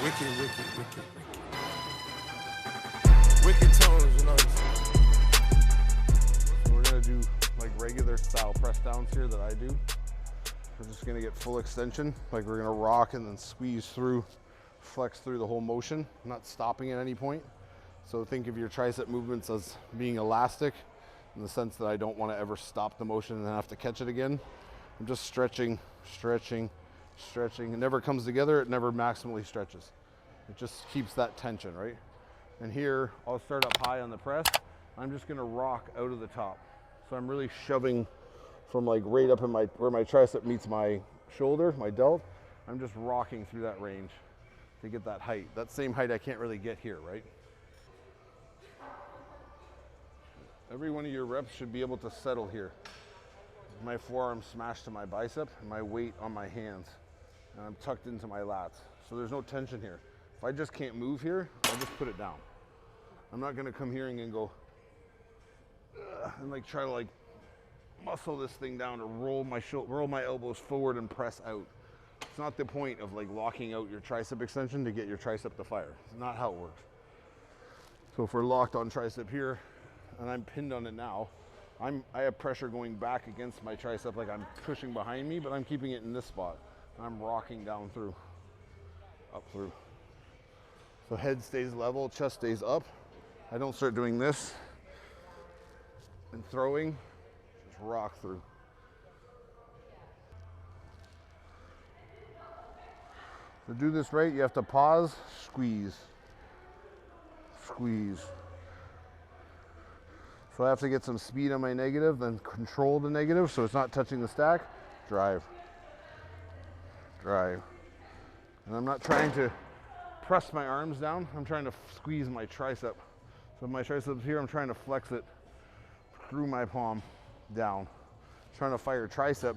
Wicked, wicked, wicked, wicked. Wicked tones, you know. So we're gonna do like regular style press downs here that I do. We're just gonna get full extension, like we're gonna rock and then squeeze through, flex through the whole motion, not stopping at any point. So think of your tricep movements as being elastic in the sense that I don't want to ever stop the motion and then have to catch it again. I'm just stretching, stretching, stretching. It never comes together, it never maximally stretches. It just keeps that tension, right? And here, I'll start up high on the press. I'm just gonna rock out of the top. So I'm really shoving from like right up in where my tricep meets my shoulder, my delt. I'm just rocking through that range to get that height. That same height I can't really get here, right? Every one of your reps should be able to settle here. My forearm smashed to my bicep and my weight on my hands. And I'm tucked into my lats. So there's no tension here. If I just can't move here, I'll just put it down. I'm not gonna come here and go, and like try to like muscle this thing down or roll my elbows forward and press out. It's not the point of like locking out your tricep extension to get your tricep to fire. It's not how it works. So if we're locked on tricep here and I'm pinned on it now, I have pressure going back against my tricep, like I'm pushing behind me, but I'm keeping it in this spot. I'm rocking down through, up through. So head stays level, chest stays up. I don't start doing this and throwing, just rock through. To do this right, you have to pause, squeeze, squeeze. So I have to get some speed on my negative, then control the negative so it's not touching the stack. Drive, drive. And I'm not trying to press my arms down, I'm trying to squeeze my tricep. So my tricep's here, I'm trying to flex it through my palm down. I'm trying to fire tricep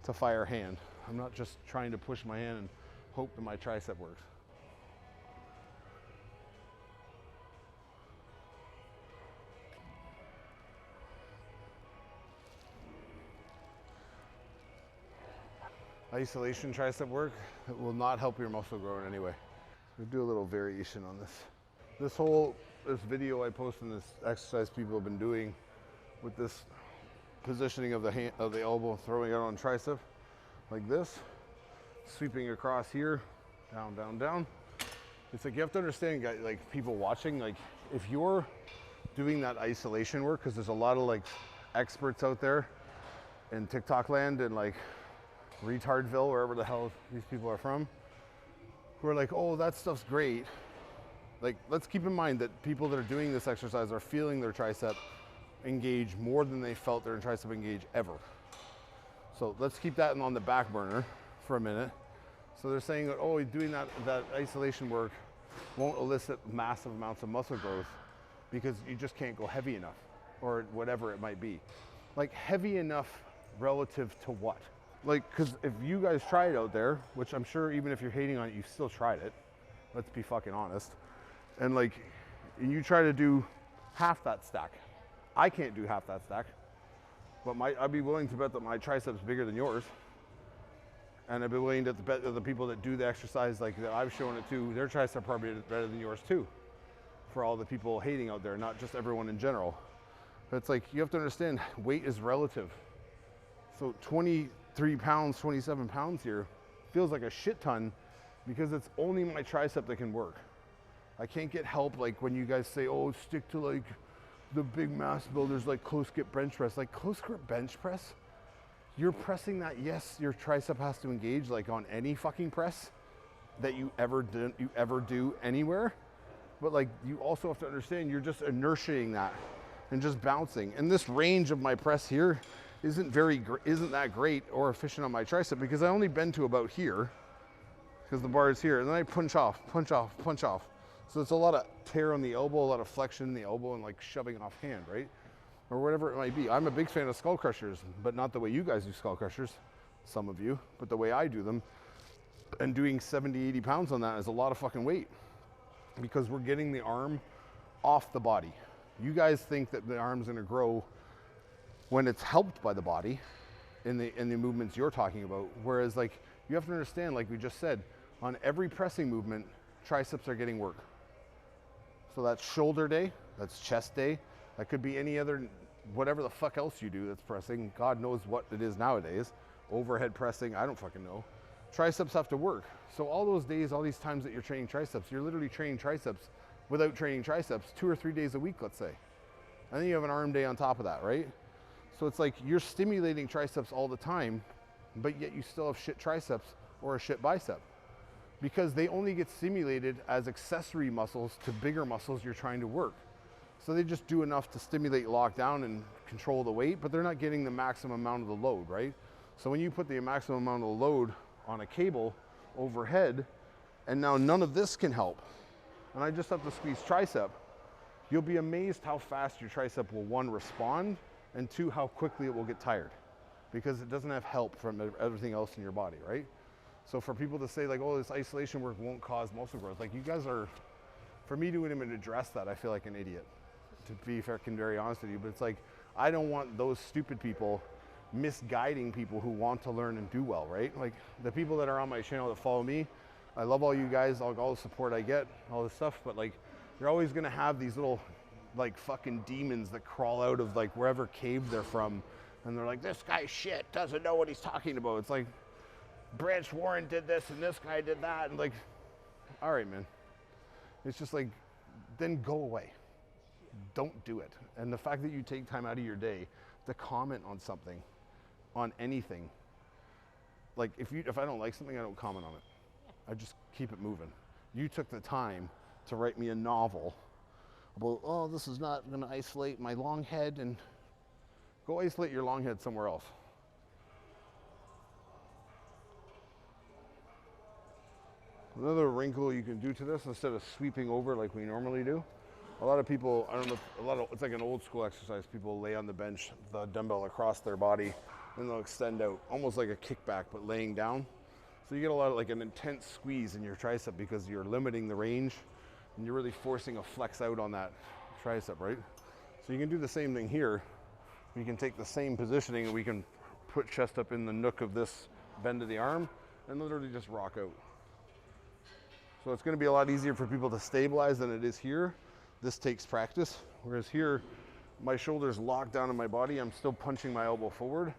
to fire hand. I'm not just trying to push my hand and hope that my tricep works. Isolation tricep work, it will not help your muscle grow in any way. We'll do a little variation on this. This video I post in this exercise people have been doing with this positioning of the hand, of the elbow, throwing it on tricep, like this, sweeping across here, down, down, down. It's like you have to understand, guys, like people watching, like if you're doing that isolation work, because there's a lot of like experts out there in TikTok land and like retardville, wherever the hell these people are from, who are like, oh, that stuff's great. Like, let's keep in mind that people that are doing this exercise are feeling their tricep engage more than they felt their tricep engage ever. So let's keep that on the back burner for a minute. So they're saying that, oh, doing that isolation work won't elicit massive amounts of muscle growth because you just can't go heavy enough, or whatever it might be. Like, heavy enough relative to what? Like, because if you guys try it out there, which I'm sure even if you're hating on it, you've still tried it. Let's be fucking honest. And like, you try to do half that stack. I can't do half that stack, but I'd be willing to bet that my tricep's bigger than yours. And I'd be willing to bet that the people that do the exercise like that I've shown it to, their triceps are probably better than yours too. For all the people hating out there, not just everyone in general. But it's like, you have to understand, weight is relative. So 23 pounds, 27 pounds here feels like a shit ton because it's only my tricep that can work. I can't get help like when you guys say, oh, stick to like the big mass builders like close grip bench press. Like close grip bench press, you're pressing that, yes, your tricep has to engage like on any fucking press that you ever do anywhere. But like you also have to understand you're just inertiating that and just bouncing. And this range of my press here isn't that great or efficient on my tricep because I only bend to about here because the bar is here, and then I punch off, punch off, punch off. So it's a lot of tear on the elbow, a lot of flexion in the elbow, and like shoving off hand, right? Or whatever it might be. I'm a big fan of skull crushers, but not the way you guys do skull crushers, some of you, but the way I do them. And doing 70, 80 pounds on that is a lot of fucking weight because we're getting the arm off the body. You guys think that the arm's gonna grow when it's helped by the body in the movements you're talking about. Whereas like, you have to understand, like we just said, on every pressing movement, triceps are getting work. So that's shoulder day, that's chest day, that could be any other, whatever the fuck else you do that's pressing. God knows what it is nowadays. Overhead pressing, I don't fucking know. Triceps have to work. So all those days, all these times that you're training triceps, you're literally training triceps without training triceps 2 or 3 days a week, let's say. And then you have an arm day on top of that, right? So it's like you're stimulating triceps all the time, but yet you still have shit triceps or a shit bicep, because they only get stimulated as accessory muscles to bigger muscles you're trying to work. So they just do enough to stimulate, lock down, and control the weight, but they're not getting the maximum amount of the load, right? So when you put the maximum amount of the load on a cable overhead, and now none of this can help, and I just have to squeeze tricep, you'll be amazed how fast your tricep will, one, respond, and two, how quickly it will get tired, because it doesn't have help from everything else in your body, right? So for people to say like, oh, this isolation work won't cause muscle growth, like you guys are, for me to even address that, I feel like an idiot, to be very honest with you. But it's like, I don't want those stupid people misguiding people who want to learn and do well, right? Like the people that are on my channel that follow me, I love all you guys, all the support I get, all this stuff, but like, you're always gonna have these little like fucking demons that crawl out of like wherever cave they're from, and they're like, this guy's shit, doesn't know what he's talking about. It's like, Branch Warren did this and this guy did that, and like, all right, man. It's just like, then go away. Don't do it. And the fact that you take time out of your day to comment on something, on anything, like if I don't like something, I don't comment on it. I just keep it moving. You took the time to write me a novel about, oh, this is not gonna isolate my long head, and go isolate your long head somewhere else. Another wrinkle you can do to this, instead of sweeping over like we normally do, a lot of people, I don't know, it's like an old school exercise. People lay on the bench, the dumbbell across their body, and they'll extend out, almost like a kickback, but laying down. So you get a lot of like an intense squeeze in your tricep because you're limiting the range, and you're really forcing a flex out on that tricep, right? So you can do the same thing here. We can take the same positioning and we can put chest up in the nook of this bend of the arm and literally just rock out. So it's gonna be a lot easier for people to stabilize than it is here. This takes practice. Whereas here, my shoulder's locked down in my body. I'm still punching my elbow forward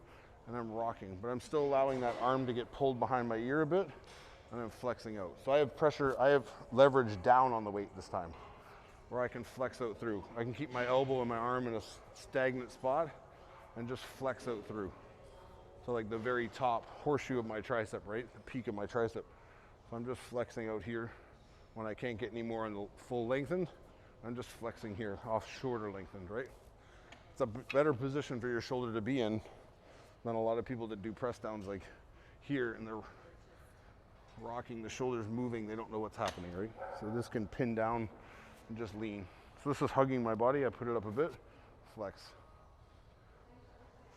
and I'm rocking, but I'm still allowing that arm to get pulled behind my ear a bit, and I'm flexing out. So I have pressure, I have leverage down on the weight this time, where I can flex out through. I can keep my elbow and my arm in a stagnant spot and just flex out through. So like the very top horseshoe of my tricep, right? The peak of my tricep. So I'm just flexing out here. When I can't get any more on the full lengthened, I'm just flexing here, off shorter lengthened, right? It's a better position for your shoulder to be in than a lot of people that do press downs like here, and they're rocking, the shoulders moving, they don't know what's happening, right? So this can pin down and just lean. So this is hugging my body. I put it up a bit, flex,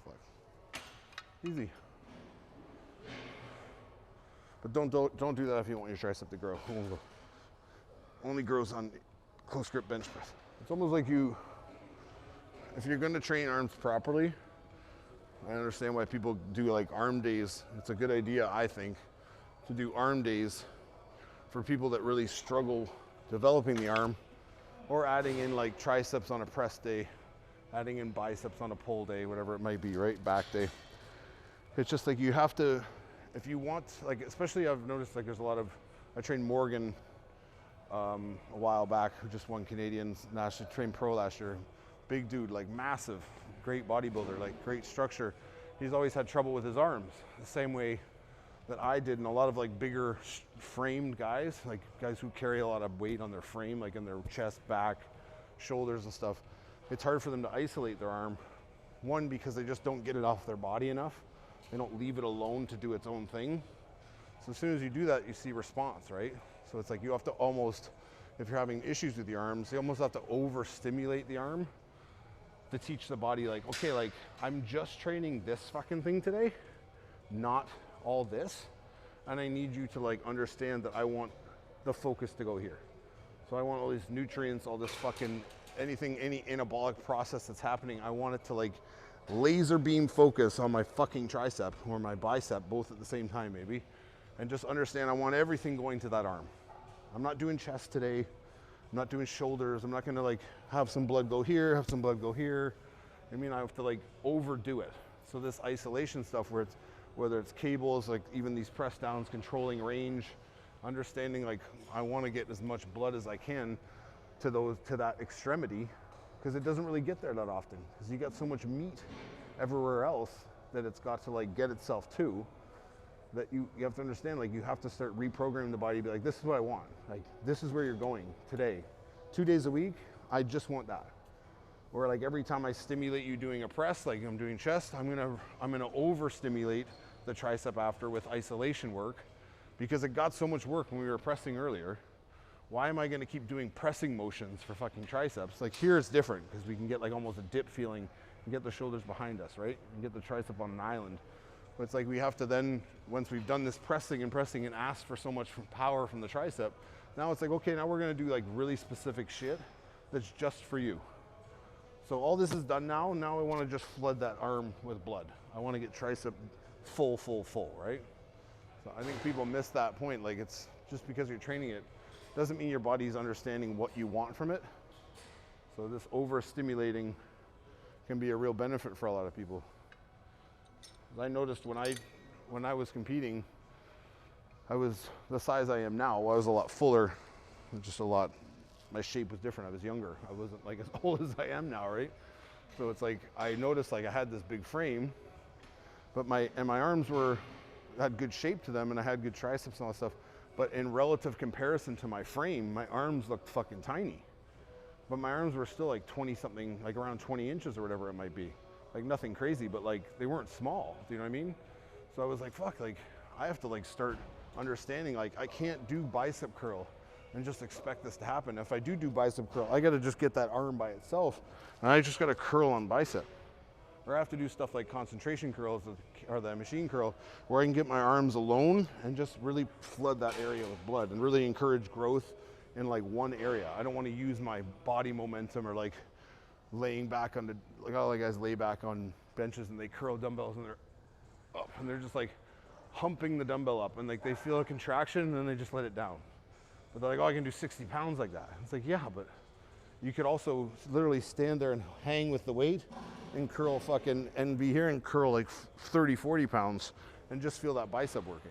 flex. Easy. But don't do that if you want your tricep to grow. Only grows on close grip bench press. It's almost like if you're gonna train arms properly, I understand why people do like arm days. It's a good idea, I think, to do arm days for people that really struggle developing the arm, or adding in like triceps on a press day, adding in biceps on a pull day, whatever it might be, right? Back day. It's just like you have to, if you want, like, especially I've noticed like there's a lot of, I trained Morgan a while back, who just won Canadians national, trained pro last year. Big dude, like massive, great bodybuilder, like great structure. He's always had trouble with his arms, the same way that I did, and a lot of like bigger framed guys, like guys who carry a lot of weight on their frame, like in their chest, back, shoulders and stuff. It's hard for them to isolate their arm. One, because they just don't get it off their body enough. They don't leave it alone to do its own thing. So as soon as you do that, you see response, right? So it's like you have to almost, if you're having issues with your arms, you almost have to overstimulate the arm to teach the body, like, okay, like I'm just training this fucking thing today, not all this, and I need you to like understand that I want the focus to go here. So I want all these nutrients, all this fucking anything, any anabolic process that's happening, I want it to like laser beam focus on my fucking tricep or my bicep, both at the same time maybe, and just understand I want everything going to that arm. I'm not doing chest today. I'm not doing shoulders. I'm not gonna like have some blood go here, have some blood go here. I mean, I have to like overdo it. So this isolation stuff where it's, whether it's cables, like even these press downs, controlling range, understanding like I want to get as much blood as I can to that extremity, because it doesn't really get there that often, because you got so much meat everywhere else that it's got to like get itself to, that you have to understand, like you have to start reprogramming the body, be like, this is what I want, like this is where you're going today, 2 days a week, I just want that. Or like every time I stimulate you doing a press, like I'm doing chest, I'm gonna overstimulate the tricep after with isolation work, because it got so much work when we were pressing earlier. Why am I gonna keep doing pressing motions for fucking triceps? Like here it's different, because we can get like almost a dip feeling and get the shoulders behind us, right? And get the tricep on an island. But it's like we have to then, once we've done this pressing and asked for so much power from the tricep, now it's like, okay, now we're gonna do like really specific shit that's just for you. So all this is done now. Now I want to just flood that arm with blood. I want to get tricep full, right? So I think people miss that point. Like it's just because you're training it doesn't mean your body's understanding what you want from it. So this overstimulating can be a real benefit for a lot of people. I noticed when I was competing, I was the size I am now. I was a lot fuller, just a lot. My shape was different. I was younger. I wasn't like as old as I am now, right? So it's like I noticed like I had this big frame, but my arms had good shape to them, and I had good triceps and all that stuff. But in relative comparison to my frame, my arms looked fucking tiny. But my arms were still like 20 something, like around 20 inches or whatever it might be. Like nothing crazy, but like they weren't small. Do you know what I mean? So I was like, fuck, like I have to like start understanding, like I can't do bicep curl and just expect this to happen. If I do bicep curl, I gotta just get that arm by itself, and I just gotta curl on bicep. Or I have to do stuff like concentration curls or the machine curl, where I can get my arms alone and just really flood that area with blood and really encourage growth in like one area. I don't want to use my body momentum or like laying back on like all the guys lay back on benches and they curl dumbbells and they're up and they're just like humping the dumbbell up, and like they feel a contraction and then they just let it down. But they're like, oh, I can do 60 pounds like that. It's like, yeah, but you could also literally stand there and hang with the weight and curl fucking, and be here and curl like 30, 40 pounds and just feel that bicep working.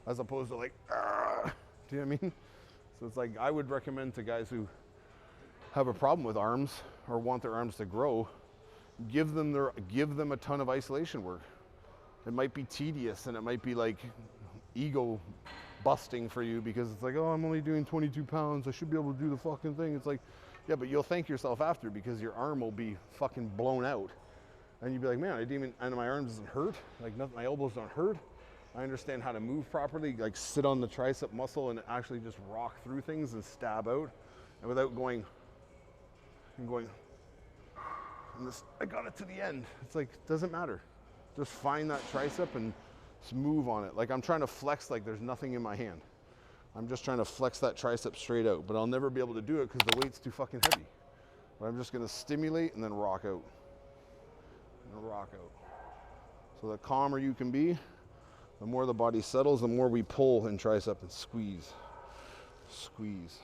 As opposed to like, do you know what I mean? So it's like, I would recommend to guys who have a problem with arms or want their arms to grow, give them a ton of isolation work. It might be tedious and it might be like ego busting for you, because it's like, oh, I'm only doing 22 pounds, I should be able to do the fucking thing. It's like, yeah, but you'll thank yourself after, because your arm will be fucking blown out and you'd be like, man, and my arm doesn't hurt, like nothing, my elbows don't hurt, I understand how to move properly, like sit on the tricep muscle and actually just rock through things and stab out, and without going and this, I got it to the end. It's like, doesn't matter, just find that tricep and just move on it. Like I'm trying to flex like there's nothing in my hand. I'm just trying to flex that tricep straight out, but I'll never be able to do it because the weight's too fucking heavy. But I'm just gonna stimulate and then rock out. And rock out. So the calmer you can be, the more the body settles, the more we pull in tricep and squeeze. Squeeze.